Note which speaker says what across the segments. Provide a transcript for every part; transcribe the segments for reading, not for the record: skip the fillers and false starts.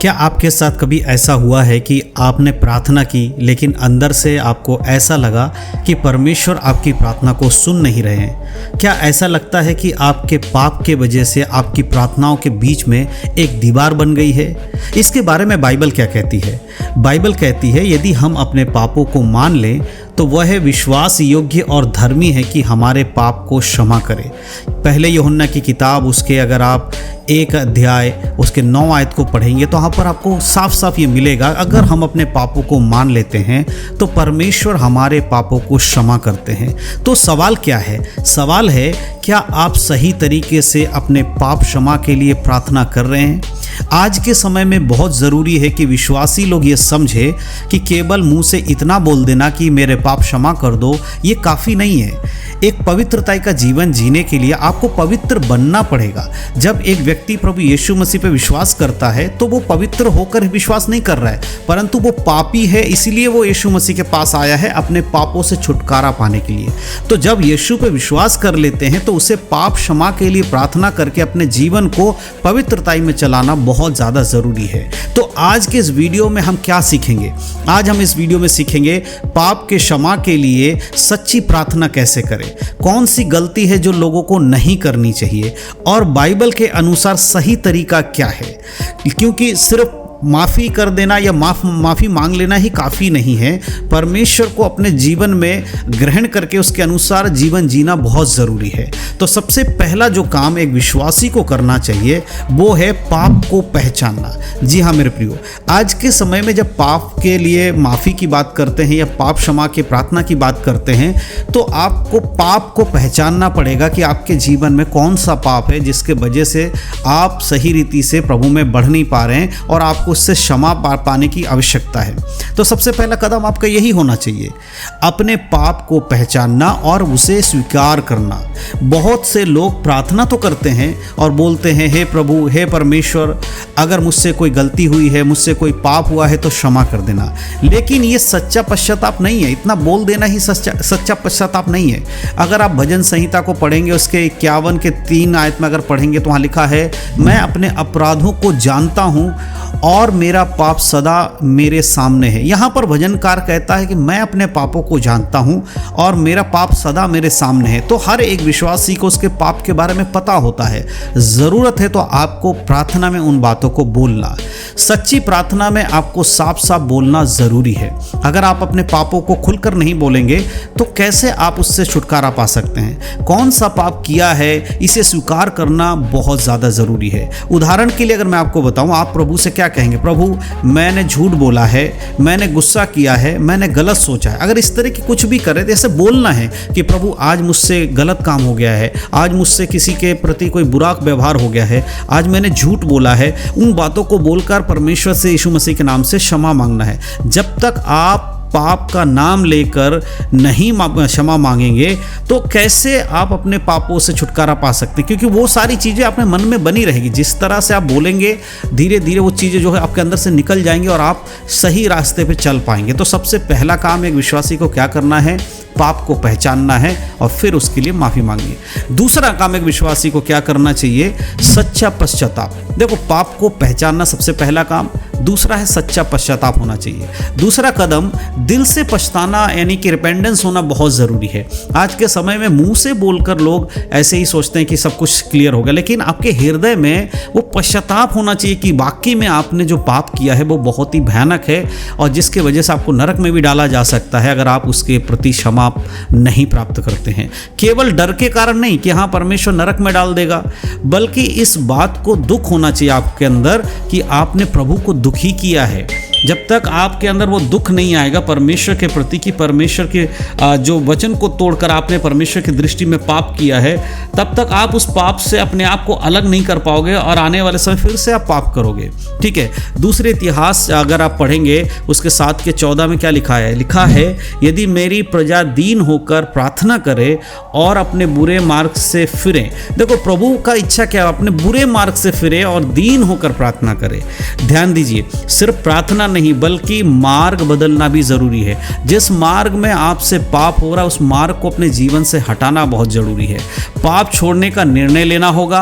Speaker 1: क्या आपके साथ कभी ऐसा हुआ है कि आपने प्रार्थना की लेकिन अंदर से आपको ऐसा लगा कि परमेश्वर आपकी प्रार्थना को सुन नहीं रहे हैं? क्या ऐसा लगता है कि आपके पाप के वजह से आपकी प्रार्थनाओं के बीच में एक दीवार बन गई है? इसके बारे में बाइबल क्या कहती है? बाइबल कहती है यदि हम अपने पापों को मान लें तो वह विश्वास योग्य और धर्मी है कि हमारे पाप को क्षमा करे। पहले यूहन्ना की किताब उसके अगर आप 1 अध्याय उसके 9 आयत को पढ़ेंगे तो वहाँ पर आपको साफ साफ ये मिलेगा, अगर हम अपने पापों को मान लेते हैं तो परमेश्वर हमारे पापों को क्षमा करते हैं। तो सवाल क्या है? सवाल है, क्या आप सही तरीके से अपने पाप क्षमा के लिए प्रार्थना कर रहे हैं? आज के समय में बहुत ज़रूरी है कि विश्वासी लोग ये समझे कि केवल मुंह से इतना बोल देना कि मेरे पाप क्षमा कर दो, ये काफ़ी नहीं है। एक पवित्रता का जीवन जीने के लिए आपको पवित्र बनना पड़ेगा। जब एक व्यक्ति प्रभु यीशु मसीह पे विश्वास करता है तो वो पवित्र होकर विश्वास नहीं कर रहा है, परंतु वो पापी है, इसीलिए वो यीशु मसीह के पास आया है अपने पापों से छुटकारा पाने के लिए। तो जब यीशु पे विश्वास कर लेते हैं तो उसे पाप क्षमा के लिए प्रार्थना करके अपने जीवन को पवित्रता में चलाना बहुत ज़्यादा ज़रूरी है। तो आज के इस वीडियो में हम क्या सीखेंगे? आज हम इस वीडियो में सीखेंगे पाप के क्षमा के लिए सच्ची प्रार्थना कैसे करें, कौन सी गलती है जो लोगों को नहीं करनी चाहिए और बाइबल के अनुसार सही तरीका क्या है। क्योंकि सिर्फ माफ़ी कर देना या माफ़ी मांग लेना ही काफ़ी नहीं है। परमेश्वर को अपने जीवन में ग्रहण करके उसके अनुसार जीवन जीना बहुत ज़रूरी है। तो सबसे पहला जो काम एक विश्वासी को करना चाहिए वो है पाप को पहचानना। जी हाँ मेरे प्रियो, आज के समय में जब पाप के लिए माफ़ी की बात करते हैं या पाप क्षमा के प्रार्थना की बात करते हैं तो आपको पाप को पहचानना पड़ेगा कि आपके जीवन में कौन सा पाप है जिसके वजह से आप सही रीति से प्रभु में बढ़ नहीं पा रहे हैं और आपको उससे क्षमा पाने की आवश्यकता है। तो सबसे पहला कदम आपका यही होना चाहिए, अपने पाप को पहचानना और उसे स्वीकार करना। बहुत से लोग प्रार्थना तो करते हैं और बोलते हैं हे प्रभु, हे परमेश्वर, अगर मुझसे कोई गलती हुई है, मुझसे कोई पाप हुआ है तो क्षमा कर देना। लेकिन ये सच्चा पश्चाताप नहीं है। इतना बोल देना ही सच्चा पश्चाताप नहीं है। अगर आप भजन संहिता को पढ़ेंगे उसके 51 के 3 आयत में अगर पढ़ेंगे तो वहाँ लिखा है, मैं अपने अपराधों को जानता हूँ और मेरा पाप सदा मेरे सामने है। यहाँ पर भजनकार कहता है कि मैं अपने पापों को जानता हूँ और मेरा पाप सदा मेरे सामने है। तो हर एक विश्वासी को उसके पाप के बारे में पता होता है। ज़रूरत है तो आपको प्रार्थना में उन बातों को बोलना। सच्ची प्रार्थना में आपको साफ साफ बोलना ज़रूरी है। अगर आप अपने पापों को खुलकर नहीं बोलेंगे तो कैसे आप उससे छुटकारा पा सकते हैं? कौन सा पाप किया है इसे स्वीकार करना बहुत ज़्यादा ज़रूरी है। उदाहरण के लिए अगर मैं आपको बताऊँ, आप प्रभु से क्या कहेंगे? प्रभु, मैंने झूठ बोला है, मैंने गुस्सा किया है, मैंने गलत सोचा है। अगर इस तरह की कुछ भी करे तो ऐसे बोलना है कि प्रभु आज मुझसे गलत काम हो गया है, आज मुझसे किसी के प्रति कोई बुरा व्यवहार हो गया है, आज मैंने झूठ बोला है। उन बातों को बोलकर परमेश्वर से यीशु मसीह के नाम से क्षमा मांगना है। जब तक आप पाप का नाम लेकर नहीं क्षमा मांगेंगे तो कैसे आप अपने पापों से छुटकारा पा सकते हैं? क्योंकि वो सारी चीज़ें अपने मन में बनी रहेगी। जिस तरह से आप बोलेंगे धीरे धीरे वो चीज़ें जो है आपके अंदर से निकल जाएंगी और आप सही रास्ते पे चल पाएंगे। तो सबसे पहला काम एक विश्वासी को क्या करना है? पाप को पहचानना है और फिर उसके लिए माफ़ी मांगिए। दूसरा काम एक विश्वासी को क्या करना चाहिए? सच्चा पश्चाताप। देखो, पाप को पहचानना सबसे पहला काम, दूसरा है सच्चा पश्चाताप होना चाहिए। दूसरा कदम दिल से पछताना यानी कि रिपेंडेंस होना बहुत ज़रूरी है। आज के समय में मुंह से बोलकर लोग ऐसे ही सोचते हैं कि सब कुछ क्लियर हो गया, लेकिन आपके हृदय में वो पश्चाताप होना चाहिए कि वाकई में आपने जो पाप किया है वो बहुत ही भयानक है और जिसके वजह से आपको नरक में भी डाला जा सकता है अगर आप उसके प्रति क्षमा नहीं प्राप्त करते हैं। केवल डर के कारण नहीं कि हाँ परमेश्वर नरक में डाल देगा, बल्कि इस बात को दुख होना चाहिए आपके अंदर कि आपने प्रभु को दुखी किया है। जब तक आपके अंदर वो दुख नहीं आएगा परमेश्वर के प्रति कि परमेश्वर के जो वचन को तोड़कर आपने परमेश्वर की दृष्टि में पाप किया है, तब तक आप उस पाप से अपने आप को अलग नहीं कर पाओगे और आने वाले समय फिर से आप पाप करोगे। ठीक है। दूसरे इतिहास अगर आप पढ़ेंगे उसके 7 के 14 में क्या लिखा है? लिखा है, यदि मेरी प्रजा दीन होकर प्रार्थना करे और अपने बुरे मार्ग से फिरे। देखो, प्रभु का इच्छा क्या है? अपने बुरे मार्ग से फिरे और दीन होकर प्रार्थना करे। ध्यान दीजिए, सिर्फ प्रार्थना नहीं बल्कि मार्ग बदलना भी ज़रूरी है। जिस मार्ग में आपसे पाप हो रहा है उस मार्ग को अपने जीवन से हटाना बहुत ज़रूरी है। पाप छोड़ने का निर्णय लेना होगा।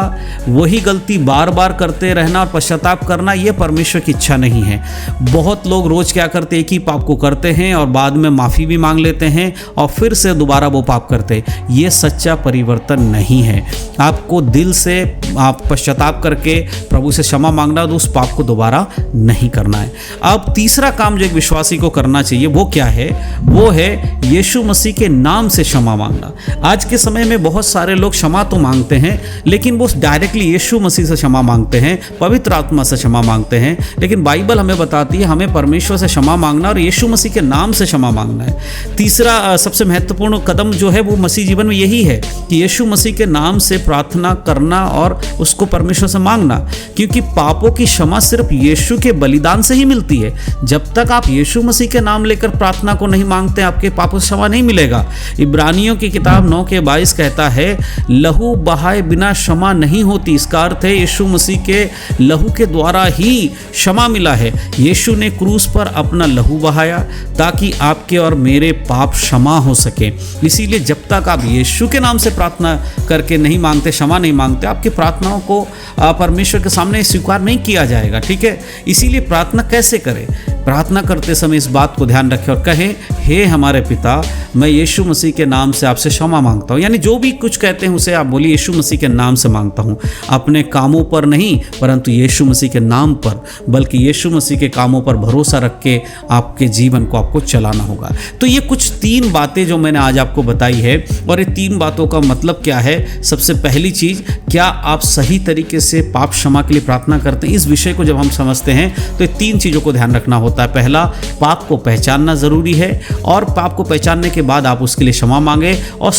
Speaker 1: वही गलती बार बार करते रहना और पश्चाताप करना ये परमेश्वर की इच्छा नहीं है। बहुत लोग रोज़ क्या करते हैं, एक ही पाप को करते हैं और बाद में माफ़ी भी मांग लेते हैं और फिर से दोबारा वो पाप करते हैं। ये सच्चा परिवर्तन नहीं है। आपको दिल से आप पश्चाताप करके प्रभु से क्षमा मांगना, तो उस पाप को दोबारा नहीं करना है। अब तीसरा काम जो एक विश्वासी को करना चाहिए वो क्या है, वो है यीशु मसीह के नाम से क्षमा मांगना। आज के समय में बहुत सारे लोग क्षमा तो मांगते हैं लेकिन वो डायरेक्टली यीशु मसीह से क्षमा मांगते हैं, पवित्र आत्मा से क्षमा मांगते हैं। लेकिन बाइबल हमें बताती है हमें परमेश्वर से क्षमा मांगना और यीशु मसीह के नाम से क्षमा मांगना है। तीसरा सबसे महत्वपूर्ण कदम जो है वो मसीह जीवन में यही है कि यीशु मसीह के नाम से प्रार्थना करना और उसको परमेश्वर से मांगना, क्योंकि पापों की क्षमा सिर्फ यीशु के बलिदान से ही मिलती है। जब तक आप यीशु मसीह के नाम लेकर प्रार्थना को नहीं मांगते आपके पापों से क्षमा नहीं मिलेगा। इब्रानियों की किताब 9:22 कहता है लहू बहाए बिना क्षमा नहीं होती। इसका अर्थ है यीशु मसीह के लहू के द्वारा ही क्षमा मिला है। यीशु ने क्रूस पर अपना लहू बहाया ताकि आपके और मेरे पाप क्षमा हो सके। इसीलिए जब तक आप यीशु के नाम से प्रार्थना करके नहीं मांगते, क्षमा नहीं मांगते, आपकी प्रार्थनाओं को परमेश्वर के सामने स्वीकार नहीं किया जाएगा। ठीक है, इसीलिए प्रार्थना कैसे करें? प्रार्थना करते समय इस बात को ध्यान रखें और कहें, हे हमारे पिता, मैं यीशु मसीह के नाम से आपसे क्षमा मांगता हूँ। यानी जो भी कुछ कहते हैं उसे आप बोलिए यीशु मसीह के नाम से मांगता हूँ। अपने कामों पर नहीं परंतु यीशु मसीह के नाम पर, बल्कि यीशु मसीह के कामों पर भरोसा रख के आपके जीवन को आपको चलाना होगा। तो ये कुछ 3 बातें जो मैंने आज आपको बताई है, और ये 3 बातों का मतलब क्या है? सबसे पहली चीज़, क्या आप सही तरीके से पाप क्षमा के लिए प्रार्थना करते हैं? इस विषय को जब हम समझते हैं तो 3 चीज़ों को ध्यान रखना होता है। पहला, पाप को पहचानना ज़रूरी है और पाप को पहचानने के बाद आप उसके लिए क्षमा मांगे, और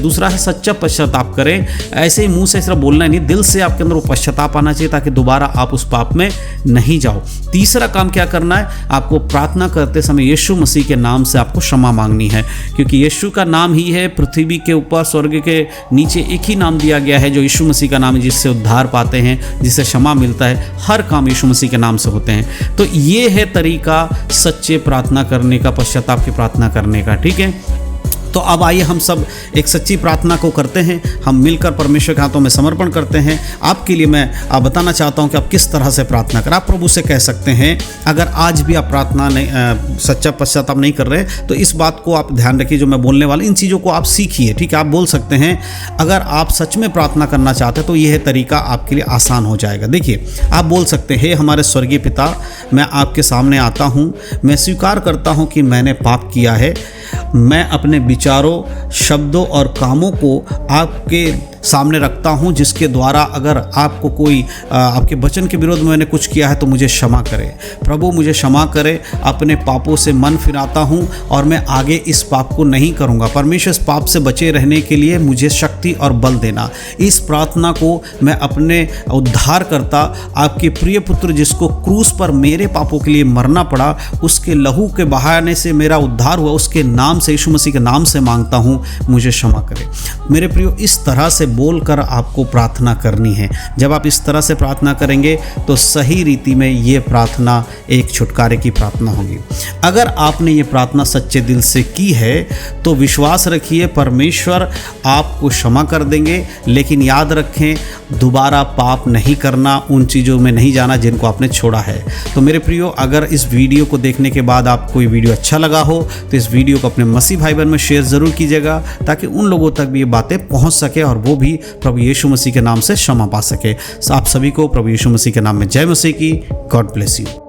Speaker 1: दूसरा है सच्चा पश्चाताप करें। ऐसे ही मुंह से सिर्फ बोलना नहीं, दिल से आपके अंदर वो पश्चाताप आना चाहिए ताकि दोबारा आप उस पाप में नहीं जाओ। तीसरा काम क्या करना है? आपको प्रार्थना करते समय यीशु मसीह के नाम से आपको क्षमा मांगनी है, क्योंकि यीशु का नाम ही है पृथ्वी के ऊपर स्वर्ग के नीचे एक ही नाम दिया गया है जो यीशु मसीह का नाम है, जिससे उद्धार पाते हैं, जिससे क्षमा मिलता है। हर काम यीशु मसीह के नाम से होते हैं। तो ये है तरीका सच्चे प्रार्थना करने का, पश्चाताप की प्रार्थना करने का। ठीक है, तो अब आइए हम सब एक सच्ची प्रार्थना को करते हैं। हम मिलकर परमेश्वर के हाथों में समर्पण करते हैं। आपके लिए मैं बताना चाहता हूं कि आप किस तरह से प्रार्थना करें। आप प्रभु से कह सकते हैं, अगर आज भी आप प्रार्थना नहीं, सच्चा पश्चाताप नहीं कर रहे तो इस बात को आप ध्यान रखिए, जो मैं बोलने वाला इन चीज़ों को आप सीखिए। ठीक है, आप बोल सकते हैं, अगर आप सच में प्रार्थना करना चाहते हैं तो यह तरीका आपके लिए आसान हो जाएगा। देखिए, आप बोल सकते हैं, हे हमारे स्वर्गीय पिता, मैं आपके सामने आता हूँ। मैं स्वीकार करता हूँ कि मैंने पाप किया है। मैं अपने विचारों, शब्दों और कामों को आपके सामने रखता हूं, जिसके द्वारा अगर आपको कोई आपके वचन के विरोध में मैंने कुछ किया है तो मुझे क्षमा करें। प्रभु मुझे क्षमा करें, अपने पापों से मन फिराता हूं और मैं आगे इस पाप को नहीं करूंगा। परमेश्वर इस पाप से बचे रहने के लिए मुझे शक्ति और बल देना। इस प्रार्थना को मैं अपने उद्धारकर्ता, आपके प्रिय पुत्र जिसको क्रूस पर मेरे पापों के लिए मरना पड़ा, उसके लहू के बहाने से मेरा उद्धार हुआ, उसके नाम से, यीशु मसीह के नाम से मांगता हूँ, मुझे क्षमा करें। मेरे प्रियो, इस तरह से बोलकर आपको प्रार्थना करनी है। जब आप इस तरह से प्रार्थना करेंगे तो सही रीति में ये प्रार्थना एक छुटकारे की प्रार्थना होगी। अगर आपने ये प्रार्थना सच्चे दिल से की है तो विश्वास रखिए परमेश्वर आपको क्षमा कर देंगे। लेकिन याद रखें, दोबारा पाप नहीं करना, उन चीज़ों में नहीं जाना जिनको आपने छोड़ा है। तो मेरे प्रियो, अगर इस वीडियो को देखने के बाद आपको ये वीडियो अच्छा लगा हो तो इस वीडियो को अपने मसीह भाई बहन में शेयर ज़रूर कीजिएगा, ताकि उन लोगों तक भी ये बातें पहुंच सके और वो भी प्रभु यीशु मसीह के नाम से क्षमा पा सके। आप सभी को प्रभु यीशु मसीह के नाम में जय मसीह की। God bless you.